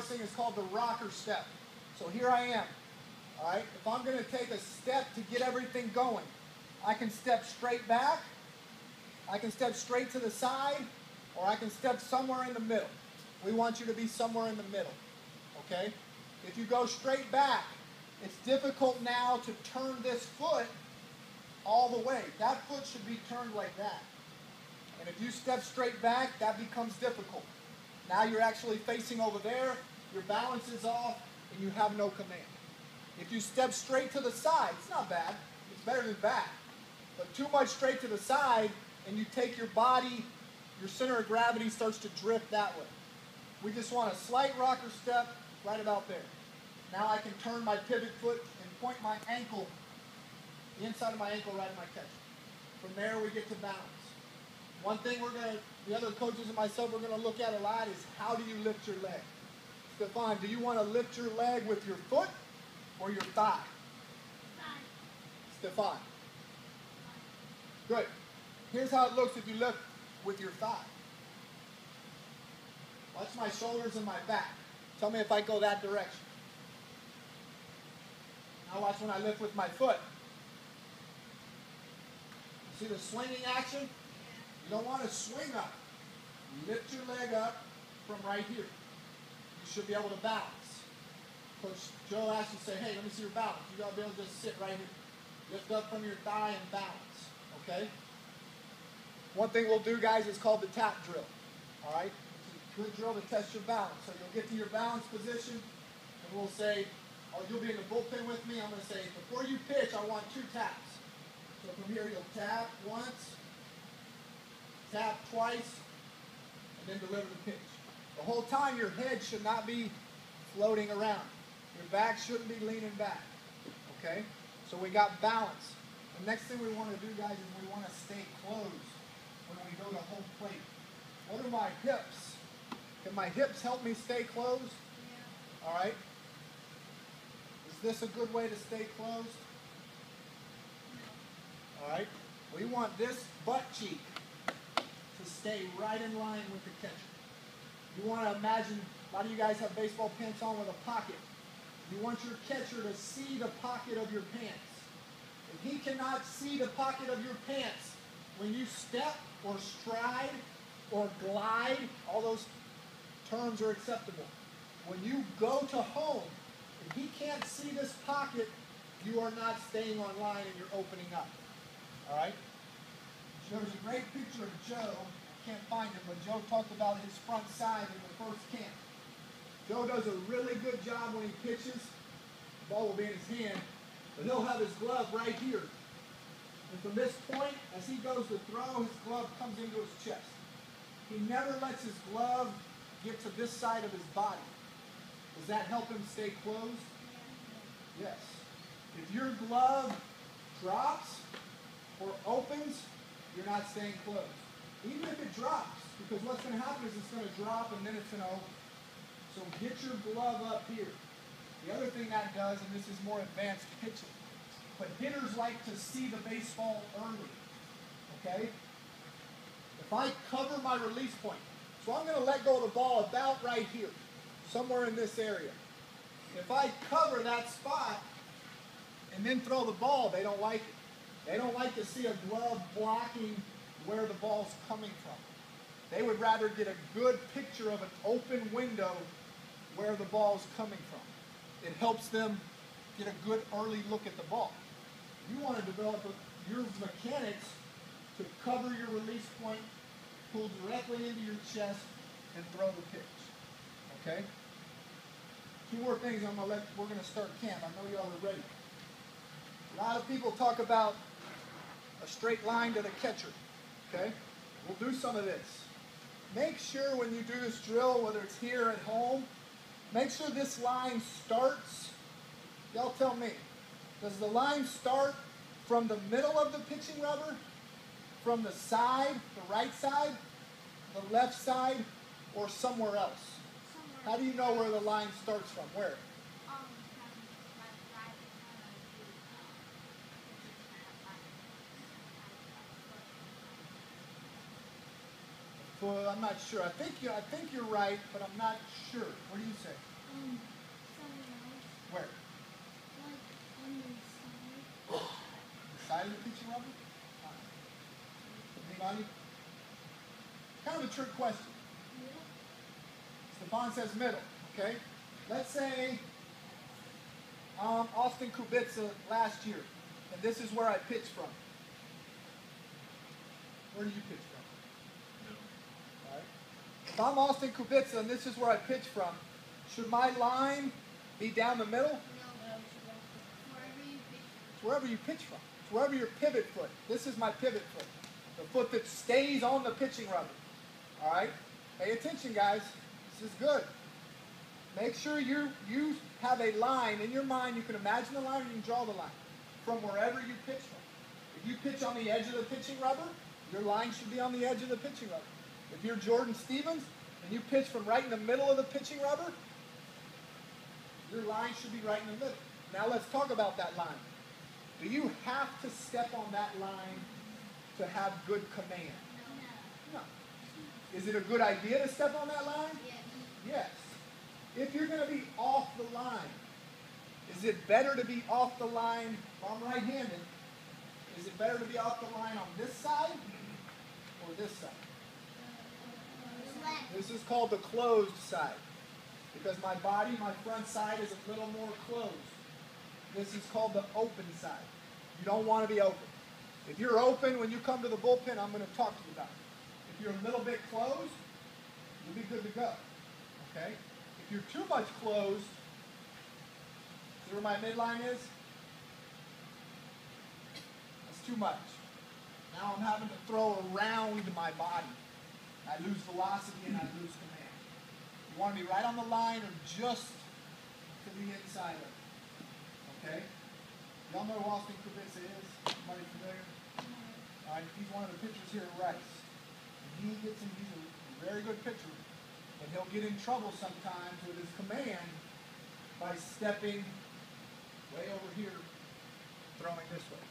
first thing is called the rocker step. So here I am. All right, if I'm going to take a step to get everything going, I can step straight back, I can step straight to the side, or I can step somewhere in the middle. We want you to be somewhere in the middle, okay? If you go straight back, it's difficult now to turn this foot all the way. That foot should be turned like that. And if you step straight back, that becomes difficult. Now you're actually facing over there, your balance is off, and you have no command. If you step straight to the side, it's not bad. It's better than back. But too much straight to the side, and you take your body, your center of gravity starts to drift that way. We just want a slight rocker step right about there. Now I can turn my pivot foot and point my ankle, the inside of my ankle right in my catcher. From there we get to balance. One thing the other coaches and myself, we're going to look at a lot is how do you lift your leg? Stefan, do you want to lift your leg with your foot or your thigh? Thigh. Stefan. Good. Here's how it looks if you lift with your thigh. Watch my shoulders and my back. Tell me if I go that direction. Now watch when I lift with my foot. See the swinging action? You don't want to swing up. Lift your leg up from right here. You should be able to balance. Coach Joe asked you to say, hey, let me see your balance. You got to be able to just sit right here. Lift up from your thigh and balance. Okay? One thing we'll do, guys, is called the tap drill. All right? It's a good drill to test your balance. So you'll get to your balance position, and we'll say, oh, you'll be in the bullpen with me. I'm going to say, before you pitch, I want 2 taps. So from here, you'll tap once, tap twice, and then deliver the pitch. The whole time, your head should not be floating around. Your back shouldn't be leaning back. Okay? So we got balance. The next thing we want to do, guys, is we want to stay closed when we go to home plate. What are my hips? Can my hips help me stay closed? Yeah. All right. Is this a good way to stay closed? No. All right. We want this butt cheek to stay right in line with the catcher. You want to imagine, a lot of you guys have baseball pants on with a pocket. You want your catcher to see the pocket of your pants. If he cannot see the pocket of your pants when you step or stride or glide, all those terms are acceptable. When you go to home, if he can't see this pocket, you are not staying on line and you're opening up. All right? There's a great picture of Joe. I can't find it, but Joe talked about his front side in the first camp. Joe does a really good job when he pitches. The ball will be in his hand, but he'll have his glove right here. And from this point, as he goes to throw, his glove comes into his chest. He never lets his glove get to this side of his body. Does that help him stay closed? Yes. If your glove drops or opens, you're not staying closed. Even if it drops, because what's going to happen is it's going to drop and then it's going to open. So get your glove up here. The other thing that does, and this is more advanced pitching, but hitters like to see the baseball early. Okay? If I cover my release point, so I'm going to let go of the ball about right here, somewhere in this area. If I cover that spot and then throw the ball, they don't like it. They don't like to see a glove blocking where the ball's coming from. They would rather get a good picture of an open window where the ball's coming from. It helps them get a good early look at the ball. You want to develop your mechanics to cover your release point, pull directly into your chest, and throw the pitch. Okay? 2 more things we're going to start camp. I know y'all are ready. A lot of people talk about a straight line to the catcher. Okay? We'll do some of this. Make sure when you do this drill, whether it's here at home, make sure this line starts. Y'all tell me. Does the line start from the middle of the pitching rubber? From the side, the right side, the left side, or somewhere else? Somewhere. How do you know where the line starts from? Where? Well, I'm not sure. I think you're right, but I'm not sure. What do you say? Where? Like on the side. The side of the pitching rubber? Anybody? Kind of a trick question. Yeah. Stefan says middle, okay? Let's say Austin Kubica last year, and this is where I pitched from. Where do you pitch from? All right. If I'm Austin Kubica and this is where I pitch from, should my line be down the middle? No. Wherever you pitch. It's wherever you pitch from. It's wherever your pivot foot. This is my pivot foot. The foot that stays on the pitching rubber. All right? Pay attention, guys. This is good. Make sure you have a line in your mind. You can imagine the line or you can draw the line from wherever you pitch from. If you pitch on the edge of the pitching rubber, your line should be on the edge of the pitching rubber. If you're Jordan Stevens and you pitch from right in the middle of the pitching rubber, your line should be right in the middle. Now let's talk about that line. Do you have to step on that line to have good command? No. No. Is it a good idea to step on that line? Yes. Yes. If you're going to be off the line, is it better to be off the line? Well, I'm right-handed. Is it better to be off the line on this side or this side? Left. This is called the closed side because my body, my front side is a little more closed. This is called the open side. You don't want to be open. If you're open when you come to the bullpen, I'm going to talk to you about it. If you're a little bit closed, you'll be good to go. Okay? If you're too much closed, see where my midline is? That's too much. Now I'm having to throw around my body. I lose velocity and I lose command. You want to be right on the line or just to the inside of it. Okay? Y'all know who Austin Kubica is? Somebody familiar? All right, he's one of the pitchers here at Rice. And he's a very good pitcher. But he'll get in trouble sometimes with his command by stepping way over here, throwing this way.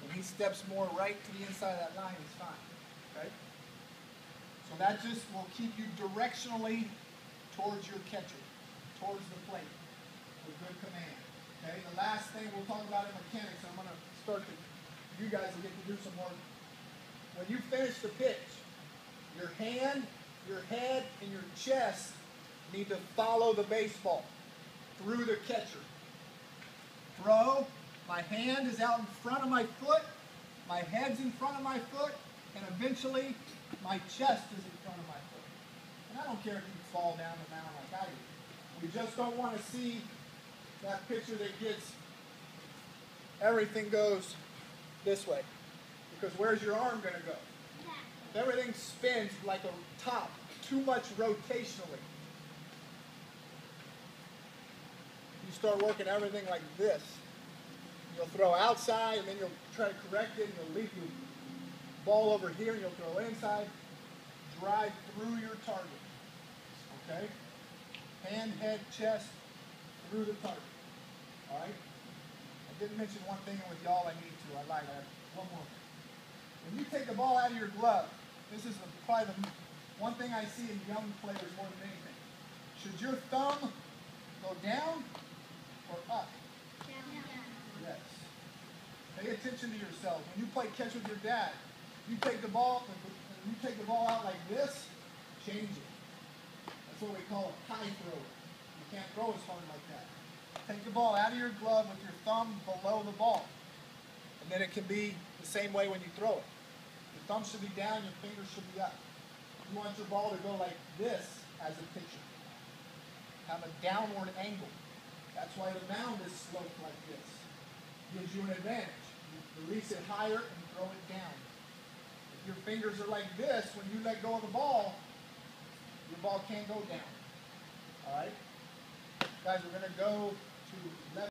When he steps more right to the inside of that line, he's fine. Okay? So that just will keep you directionally towards your catcher, towards the plate, with good command. Okay? The last thing we'll talk about in mechanics, I'm going to start to, you guys will get to do some work. When you finish the pitch, your hand, your head, and your chest need to follow the baseball through the catcher. Throw, my hand is out in front of my foot, my head's in front of my foot, and eventually my chest is in front of my foot. And I don't care if you fall down the mound like I do. We just don't want to see that pitcher that gets everything goes this way. Because where's your arm going to go? If everything spins like a top, too much rotationally, you start working everything like this. You'll throw outside, and then you'll try to correct it, and you'll leave your ball over here, and you'll throw inside. Drive through your target. Okay? Hand, head, chest, through the target. All right? I didn't mention one thing with y'all I need to. I lied. I have one more thing. When you take the ball out of your glove, this is probably the one thing I see in young players more than anything. Should your thumb go down or up? Yes. Pay attention to yourself. When you play catch with your dad, you take the ball out like this, change it. That's what we call a high thrower. You can't throw as hard like that. Take the ball out of your glove with your thumb below the ball. And then it can be the same way when you throw it. Your thumb should be down, your fingers should be up. You want your ball to go like this as a pitcher. Have a downward angle. That's why the mound is sloped like this. Gives you an advantage. You release it higher and throw it down. If your fingers are like this, when you let go of the ball, your ball can't go down. All right? Guys, we're going to go to left.